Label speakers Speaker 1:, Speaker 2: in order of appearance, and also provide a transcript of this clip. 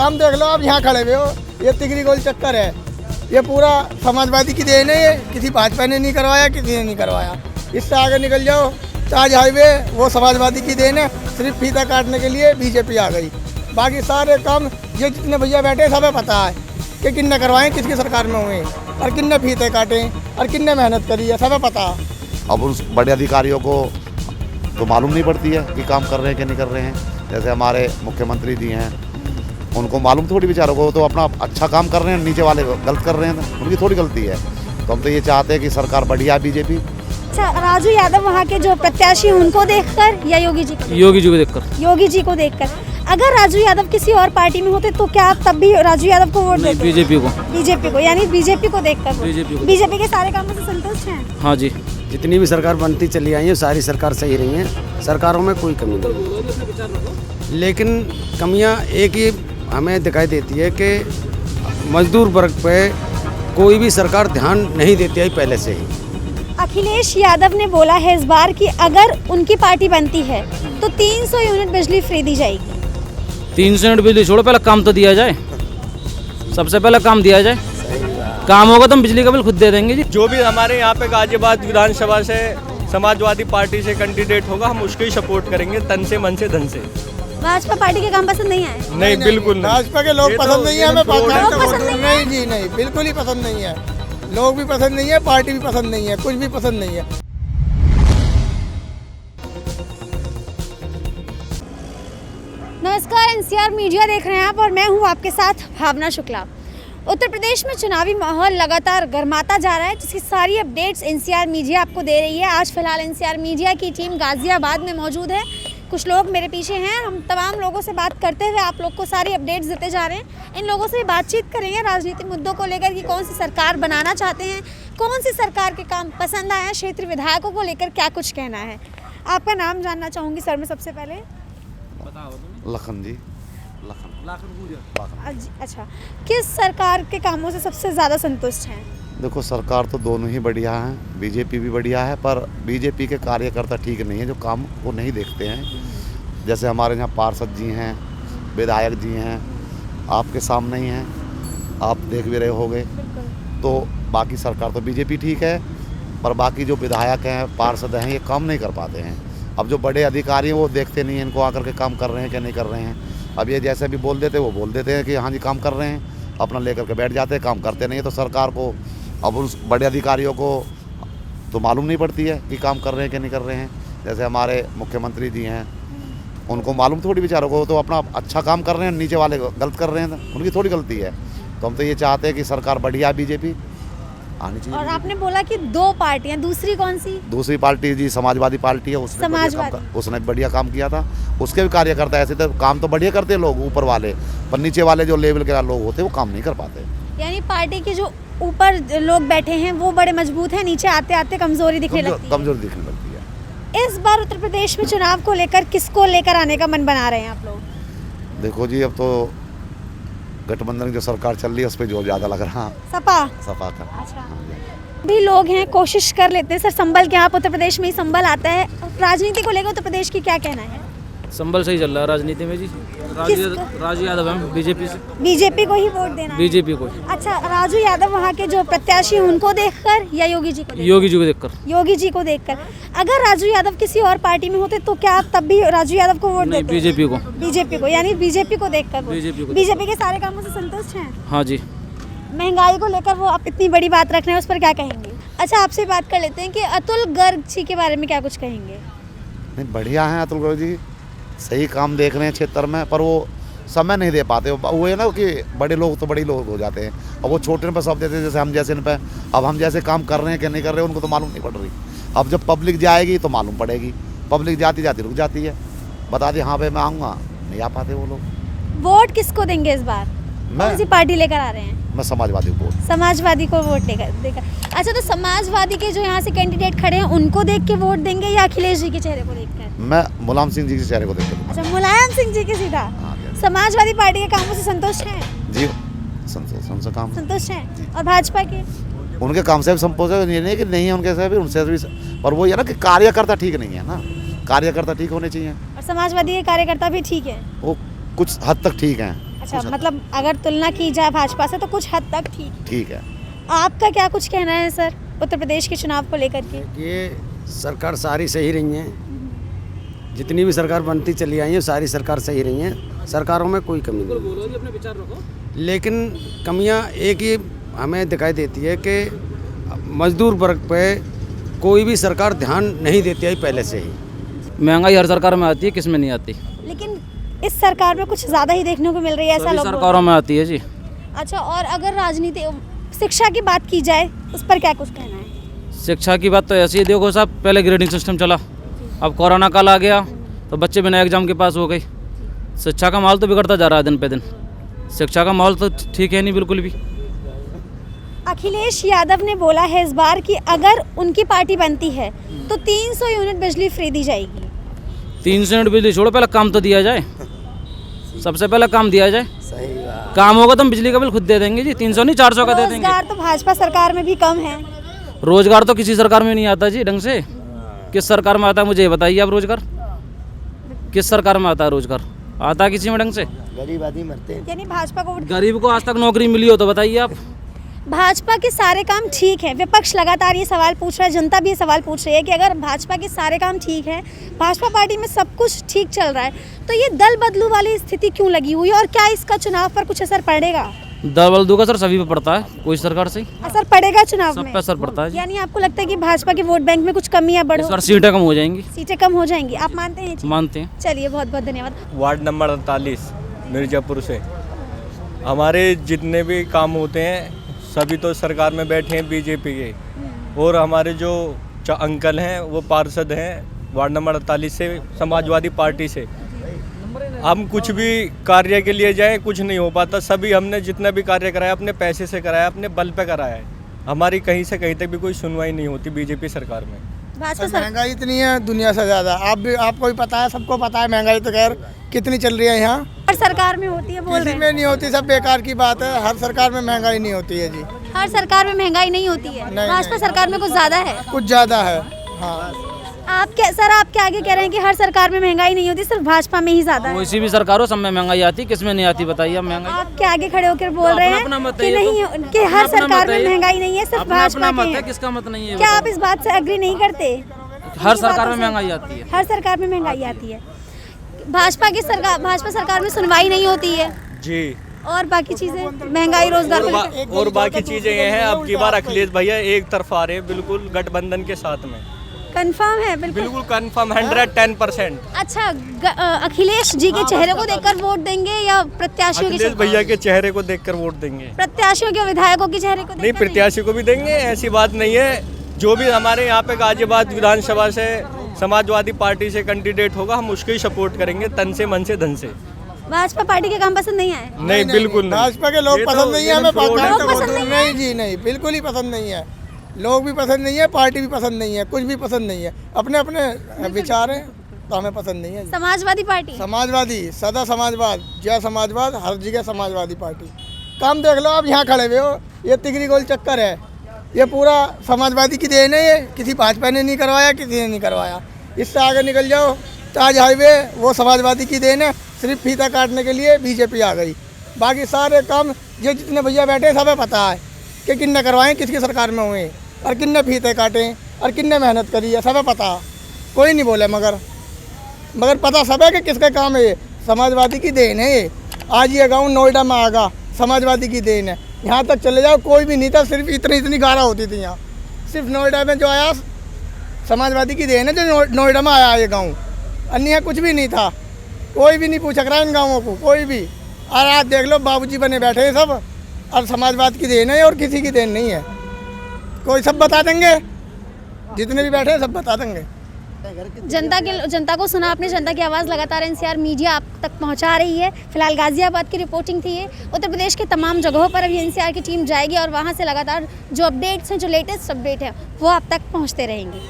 Speaker 1: काम देख लो आप, यहाँ खड़े हुए हो, ये तिगरी गोल चक्कर है, ये पूरा समाजवादी की देन है, ये किसी भाजपा ने नहीं करवाया, किसी ने नहीं करवाया। इससे आगे निकल जाओ, ताज हाईवे वो समाजवादी की देन है, सिर्फ फीता काटने के लिए बीजेपी आ गई। बाकी सारे काम ये जितने भैया बैठे सबे पता है कि किन्ने करवाएं, किसकी सरकार में हुए और किन्ने फीते काटे और किन्ने मेहनत करी है, सबे पता।
Speaker 2: अब उस बड़े अधिकारियों को तो मालूम नहीं पड़ती है कि काम कर रहे हैं कि नहीं कर रहे हैं। जैसे हमारे मुख्यमंत्री जी हैं, उनको मालूम थोड़ी बेचारों को, तो अपना अच्छा काम कर रहे हैं, नीचे वाले गलत कर रहे हैं, उनकी थोड़ी गलती है। तो हम तो ये चाहते हैं कि सरकार बढ़िया है बीजेपी।
Speaker 3: अच्छा, राजू यादव वहाँ के जो प्रत्याशी हैं उनको देखकर या योगी जी को?
Speaker 4: योगी जी को देखकर।
Speaker 3: योगी जी को देखकर। अगर राजू यादव किसी और पार्टी में होते तो क्या आप तब भी राजू यादव को वोट देते?
Speaker 4: बीजेपी को।
Speaker 3: बीजेपी को, यानी बीजेपी को देखकर वोट।
Speaker 4: बीजेपी को।
Speaker 3: बीजेपी के सारे कामों से संतुष्ट हैं?
Speaker 4: हाँ जी।
Speaker 5: जितनी भी सरकार बनती चली आई है सारी सरकार सही रही है, सरकारों में कोई कमी नहीं। लेकिन कमियां एक ही हमें दिखाई देती है कि मजदूर वर्ग पे कोई भी सरकार ध्यान नहीं देती है पहले से ही।
Speaker 3: अखिलेश यादव ने बोला है इस बार कि अगर उनकी पार्टी बनती है तो 300 यूनिट बिजली फ्री दी जाएगी।
Speaker 4: 300 यूनिट बिजली छोड़ो, पहले काम तो दिया जाए, सबसे पहले काम दिया जाए। काम होगा तो हम बिजली का बिल खुद दे देंगे जी।
Speaker 6: जो भी हमारे यहाँ पे गाजियाबाद विधानसभा से समाजवादी पार्टी से कैंडिडेट होगा, हम उसको ही सपोर्ट करेंगे, तन से मन से धन से।
Speaker 3: भाजपा पार्टी के काम पसंद नहीं आए?
Speaker 6: नहीं, बिल्कुल नहीं।
Speaker 1: भाजपा के लोग पसंद नहीं है हमें,
Speaker 3: नहीं
Speaker 1: जी नहीं, बिल्कुल ही पसंद नहीं है। लोग भी पसंद नहीं है, पार्टी भी पसंद नहीं है, कुछ भी पसंद नहीं है।
Speaker 3: नमस्कार, एनसीआर मीडिया देख रहे हैं आप और मैं हूं आपके साथ भावना शुक्ला। उत्तर प्रदेश में चुनावी माहौल लगातार गर्माता जा रहा है, जिसकी सारी अपडेट्स एनसीआर मीडिया आपको दे रही है। आज फिलहाल एनसीआर मीडिया की टीम गाजियाबाद में मौजूद है। कुछ लोग मेरे पीछे हैं, हम तमाम लोगों से बात करते हुए आप लोग को सारी अपडेट्स देते जा रहे हैं। इन लोगों से बातचीत करेंगे राजनीतिक मुद्दों को लेकर कि कौन सी सरकार बनाना चाहते हैं, कौन सी सरकार के काम पसंद आए हैं, क्षेत्रीय विधायकों को लेकर क्या कुछ कहना है। आपका नाम जानना चाहूँगी सर मैं सबसे पहले।
Speaker 2: लखन जी।
Speaker 3: अच्छा, किस सरकार के कामों से सबसे ज़्यादा संतुष्ट हैं?
Speaker 2: देखो, सरकार तो दोनों ही बढ़िया हैं, बीजेपी भी बढ़िया है, पर बीजेपी के कार्यकर्ता ठीक नहीं है, जो काम को नहीं देखते हैं। जैसे हमारे यहाँ पार्षद जी हैं, विधायक जी हैं, आपके सामने ही हैं, आप देख भी रहे होगे। तो बाकी सरकार तो बीजेपी ठीक है, पर बाकी जो विधायक हैं, पार्षद हैं, ये काम नहीं कर पाते हैं। अब जो बड़े अधिकारी हैं वो देखते नहीं हैं इनको आकर के काम कर रहे हैं क्या नहीं कर रहे हैं। अब ये जैसे भी बोल देते वो बोल देते हैं कि हाँ जी काम कर रहे हैं, अपना लेकर के बैठ जाते हैं, काम करते नहीं है। तो सरकार को, अब उस बड़े अधिकारियों को तो मालूम नहीं पड़ती है कि काम कर रहे हैं कि नहीं कर रहे हैं। जैसे हमारे मुख्यमंत्री जी हैं, उनको मालूम थोड़ी बेचारों को, तो अपना अच्छा काम कर रहे हैं, नीचे वाले गलत कर रहे हैं, उनकी थोड़ी गलती है। तो हम तो ये चाहते हैं कि सरकार बढ़िया बीजेपी आनी चाहिए।
Speaker 3: और आपने बोला कि 2 पार्टियां, दूसरी कौन सी?
Speaker 2: दूसरी पार्टी जी समाजवादी पार्टी है, उसने बढ़िया काम किया था। उसके भी कार्यकर्ता ऐसे थे, काम तो बढ़िया करते हैं लोग ऊपर वाले, पर नीचे वाले जो लेवल के लोग होते हैं वो काम नहीं कर पाते।
Speaker 3: यानी पार्टी के जो ऊपर लोग बैठे हैं वो बड़े मजबूत हैं, नीचे आते आते कमजोरी दिखने लगती है।
Speaker 2: कमजोरी दिखने लगती है।
Speaker 3: इस बार उत्तर प्रदेश में चुनाव को लेकर किसको लेकर आने का मन बना रहे हैं आप लोग?
Speaker 2: देखो जी, अब तो गठबंधन की जो सरकार चल रही है उस पर जोर ज़्यादा लग रहा है, सपा का।
Speaker 3: अच्छा, भी लोग हैं, कोशिश कर लेते हैं। सर, संभल के आप उत्तर प्रदेश में ही संभल आता है, राजनीति को लेकर उत्तर प्रदेश की क्या कहना है?
Speaker 4: संभल सही चल रहा है राजनीति में जी। राजू यादव हैं बीजेपी से।
Speaker 3: बीजेपी को ही वोट देना है?
Speaker 4: बीजेपी को।
Speaker 3: अच्छा, राजू यादव वहाँ के जो प्रत्याशी हैं उनको देखकर या योगी जी को?
Speaker 4: योगी जी को देखकर।
Speaker 3: योगी जी को देखकर। अगर राजू यादव किसी और पार्टी में होते तो क्या आप तब भी राजू यादव को वोट देते?
Speaker 4: बीजेपी को।
Speaker 3: बीजेपी को, यानी बीजेपी को देखकर। बीजेपी के सारे कामों से संतुष्ट हैं?
Speaker 4: हाँ जी।
Speaker 3: महंगाई को लेकर वो आप इतनी बड़ी बात रख रहे हैं, उस पर क्या कहेंगे? अच्छा, आपसे बात कर लेते हैं कि अतुल गर्ग जी के बारे में क्या कुछ कहेंगे?
Speaker 2: नहीं, बढ़िया हैं अतुल गर्ग जी, सही काम देख रहे हैं क्षेत्र में, पर वो समय नहीं दे पाते। वो है ना कि बड़े लोग तो बड़े लोग हो जाते हैं, और वो छोटे पे सब देते हैं, जैसे हम जैसे इन पे। अब हम जैसे काम कर रहे हैं कि नहीं कर रहे हैं उनको तो मालूम नहीं पड़ रही। अब जब पब्लिक जाएगी तो मालूम पड़ेगी, पब्लिक जाती जाती रुक जाती है, बता दी हाँ भाई मैं आऊँगा, नहीं आ पाते वो लोग।
Speaker 3: वोट किसको देंगे इस बार? कौन सी पार्टी लेकर आ रहे हैं?
Speaker 2: मैं समाजवादी को। समाजवादी
Speaker 3: को वोट देकर। अच्छा, तो समाजवादी के जो यहाँ से कैंडिडेट खड़े हैं उनको देख के वोट देंगे या अखिलेश जी के चेहरे को देखकर?
Speaker 2: मैं मुलायम सिंह जी के चेहरे को देख कर।
Speaker 3: अच्छा, मुलायम सिंह जी के सीधा। समाजवादी पार्टी के कामों से संतुष्ट हैं
Speaker 2: जी? संतुष्ट
Speaker 3: हैं। और भाजपा के?
Speaker 2: उनके काम से भी संतुष्ट है, ये नहीं कि नहीं है उनके से भी, उनसे भी। पर वो ये ना कि कार्यकर्ता ठीक नहीं है ना, कार्यकर्ता ठीक होने चाहिए।
Speaker 3: और समाजवादी के कार्यकर्ता भी ठीक है?
Speaker 2: वो कुछ हद तक ठीक हैं।
Speaker 3: अच्छा,
Speaker 2: कुछ हद
Speaker 3: मतलब अगर तुलना की जाए भाजपा से तो कुछ हद तक ठीक।
Speaker 2: ठीक है।
Speaker 3: आपका क्या कुछ कहना है सर उत्तर प्रदेश के चुनाव को लेकर के?
Speaker 5: ये सरकार सारी सही रही है, जितनी भी सरकार बनती चली आई है सारी सरकार सही रही है, सरकारों में कोई कमी नहीं। लेकिन कमियां एक ही हमें दिखाई देती है कि मजदूर वर्ग पे कोई भी सरकार ध्यान नहीं देती है पहले से ही।
Speaker 4: महंगाई हर सरकार में आती है, किस में नहीं आती?
Speaker 3: लेकिन इस सरकार में कुछ ज़्यादा ही देखने को मिल रही है, ऐसा
Speaker 4: सभी
Speaker 3: लोग बोल रहे
Speaker 4: सरकारों में आती है जी।
Speaker 3: हैं। अच्छा, और अगर राजनीति शिक्षा की बात की जाए उस पर क्या कुछ कहना है?
Speaker 4: शिक्षा की बात तो ऐसी है, देखो साहब, पहले ग्रेडिंग सिस्टम चला, अब कोरोना काल आ गया तो बच्चे बिना एग्जाम के पास हो गए। शिक्षा का माहौल तो बिगड़ता जा रहा है दिन पे दिन, शिक्षा का माहौल तो ठीक है नहीं बिल्कुल भी।
Speaker 3: अखिलेश यादव ने बोला है इस बार कि अगर उनकी पार्टी बनती है तो 300 यूनिट बिजली फ्री दी जाएगी।
Speaker 4: 300 यूनिट बिजली छोड़ो, पहले काम तो दिया जाए, सबसे पहले काम दिया जाए।
Speaker 1: सही बात।
Speaker 4: काम होगा तो हम बिजली का बिल खुद दे देंगे जी, 300 नहीं 400 का दे देंगे।
Speaker 3: रोजगार तो भाजपा सरकार में भी कम है।
Speaker 4: रोजगार तो किसी सरकार में नहीं आता जी ढंग से। किस सरकार में आता है मुझे ये बताइए आप? रोजगार किस सरकार में आता है? रोजगार आता है किसी में ढंग से?
Speaker 1: गरीब आदमी मरते हैं।
Speaker 3: यानी भाजपा को
Speaker 4: गरीब को आज तक नौकरी मिली हो तो बताइए आप?
Speaker 3: भाजपा के सारे काम ठीक है। विपक्ष लगातार ये सवाल पूछ रहा है, जनता भी ये सवाल पूछ रही है कि अगर भाजपा के सारे काम ठीक है, भाजपा पार्टी में सब कुछ ठीक चल रहा है, तो ये दल बदलू वाली स्थिति क्यों लगी हुई है और क्या इसका चुनाव पर कुछ असर पड़ेगा?
Speaker 4: दल बदलू का असर सभी पे पड़ता है, कोई सरकार से
Speaker 3: असर पड़ेगा चुनाव
Speaker 4: सब
Speaker 3: में?
Speaker 4: पे असर पड़ता है जी।
Speaker 3: यानी आपको लगता है कि भाजपा के वोट बैंक में कुछ कमी या बढ़ो?
Speaker 4: इस बार सीटें कम हो जाएंगी।
Speaker 3: सीटें कम हो जाएंगी, आप मानते हैं ये चीज़?
Speaker 4: मानते हैं।
Speaker 3: चलिए, बहुत बहुत धन्यवाद।
Speaker 6: वार्ड नंबर 48 मिर्ज़ापुर से हमारे जितने भी काम होते हैं सभी तो सरकार में बैठे हैं बीजेपी के, और हमारे जो अंकल हैं वो पार्षद हैं वार्ड नंबर 48 से समाजवादी पार्टी से। हम कुछ भी कार्य के लिए जाएं कुछ नहीं हो पाता। सभी हमने जितना भी कार्य कराया अपने पैसे से कराया, अपने बल पे कराया है। हमारी कहीं से कहीं तक भी कोई सुनवाई नहीं होती बीजेपी सरकार में।
Speaker 3: भाजपा सर
Speaker 1: महंगाई इतनी है दुनिया से ज़्यादा, आपको भी पता है, सबको पता है महंगाई तो खैर कितनी चल रही है यहाँ।
Speaker 3: हर सरकार में होती है, बोल रहे
Speaker 1: किसी
Speaker 3: हैं।
Speaker 1: में नहीं होती, सब बेकार की बात है। हर सरकार में महंगाई नहीं होती है जी,
Speaker 3: हर सरकार में महंगाई नहीं होती है,
Speaker 1: नहीं,
Speaker 3: भाजपा
Speaker 1: नहीं।
Speaker 3: सरकार में कुछ ज्यादा है।
Speaker 1: कुछ ज़्यादा है। हाँ,
Speaker 3: आप क्या सर, आप क्या आगे कह रहे हैं कि हर सरकार में महंगाई नहीं होती, सिर्फ भाजपा में ही ज्यादा है?
Speaker 4: किसी भी सरकार हो सब में महंगाई आती, किस में नहीं आती बताइए आप? महंगाई
Speaker 3: आप क्या आगे खड़े होकर बोल रहे
Speaker 4: अपना
Speaker 3: हैं
Speaker 4: मत
Speaker 3: कि
Speaker 4: है ये
Speaker 3: नहीं,
Speaker 4: तो।
Speaker 3: कि हर
Speaker 4: अपना
Speaker 3: सरकार
Speaker 4: मत
Speaker 3: में
Speaker 4: है ये।
Speaker 3: महंगाई नहीं है, सिर्फ
Speaker 4: अपना
Speaker 3: भाजपा
Speaker 4: अपना
Speaker 3: के
Speaker 4: मत है,
Speaker 3: हैं।
Speaker 4: किसका मत नहीं है?
Speaker 3: क्या आप इस बात से एग्री नहीं करते?
Speaker 4: हर सरकार
Speaker 3: बातों
Speaker 4: में
Speaker 3: से?
Speaker 4: महंगाई आती है।
Speaker 3: हर सरकार में महंगाई आती है। भाजपा सरकार में सुनवाई नहीं होती है
Speaker 6: जी,
Speaker 3: और बाकी चीजें महंगाई, रोजगार को लेकर।
Speaker 6: और बाकी चीज़ें ये हैं, अब की बार अखिलेश भैया एक तरफ आ रहे हैं बिल्कुल गठबंधन के साथ में।
Speaker 3: कंफर्म है? बिल्कुल
Speaker 6: बिल्कुल कंफर्म 110%।
Speaker 3: अच्छा, अखिलेश जी के चेहरे को देखकर वोट देंगे या प्रत्याशियों के
Speaker 6: अखिलेश भैया के चेहरे को देखकर वोट देंगे।
Speaker 3: प्रत्याशियों के विधायकों के चेहरे को
Speaker 6: नहीं,
Speaker 3: देखकर
Speaker 6: प्रत्याशी को भी देंगे, ऐसी बात नहीं है। जो भी हमारे यहाँ पे गाजियाबाद विधानसभा से समाजवादी पार्टी से कैंडिडेट होगा हम उसको ही सपोर्ट करेंगे, तन से मन से धन से।
Speaker 3: भाजपा पार्टी के काम पसंद नहीं आए?
Speaker 6: नहीं, बिल्कुल नहीं।
Speaker 1: भाजपा के लोग
Speaker 6: ये तो
Speaker 1: पसंद नहीं है हमें।
Speaker 6: फ्रॉड है।
Speaker 3: लोग पसंद नहीं
Speaker 1: नहीं जी, नहीं, बिल्कुल ही पसंद नहीं है। लोग भी पसंद नहीं है, पार्टी भी पसंद नहीं है, कुछ भी पसंद नहीं है। अपने अपने विचार हैं तो हमें पसंद नहीं है।
Speaker 3: समाजवादी पार्टी?
Speaker 1: समाजवादी, सदा समाजवाद, जय समाजवाद, हर जगह समाजवादी पार्टी। काम देख लो, आप यहाँ खड़े हुए हो, ये तिगरी गोल चक्कर है, ये पूरा समाजवादी की देन है। ये किसी भाजपा ने नहीं करवाया, किसी ने नहीं करवाया। इससे आगे निकल जाओ, ताज हाईवे वो समाजवादी की देन है। सिर्फ फीता काटने के लिए बीजेपी आ गई, बाकी सारे काम ये जितने भैया बैठे हैं सबे पता है कि किन्ने करवाएं, किसकी सरकार में हुए और किन्ने फीते काटे और किन्ने मेहनत करी है, सबे पता। कोई नहीं बोले मगर पता सब है कि किसका काम है। ये समाजवादी की देन है। ये आज ये गाँव नोएडा में आगा, समाजवादी की देन है। यहाँ तक चले जाओ कोई भी नहीं था, सिर्फ इतनी गारा होती थी यहाँ। सिर्फ नोएडा में जो आया समाजवादी की देन है, जो नोएडा में आया ये गाँव। अन्य कुछ भी नहीं था, कोई भी नहीं पूछ रहा इन गाँवों को, कोई भी। और आज देख लो बाबूजी बने बैठे हैं सब, और समाजवाद की देन है और किसी की देन नहीं है। कोई सब बता देंगे, जितने भी बैठे हैं सब बता देंगे।
Speaker 3: जनता को सुना आपने, जनता की आवाज़ लगातार एनसीआर मीडिया आप तक पहुंचा रही है। फिलहाल गाजियाबाद की रिपोर्टिंग थी ये। उत्तर प्रदेश के तमाम जगहों पर अभी एनसीआर की टीम जाएगी और वहां से लगातार जो अपडेट्स हैं, जो लेटेस्ट अपडेट है वो आप तक पहुंचते रहेंगे।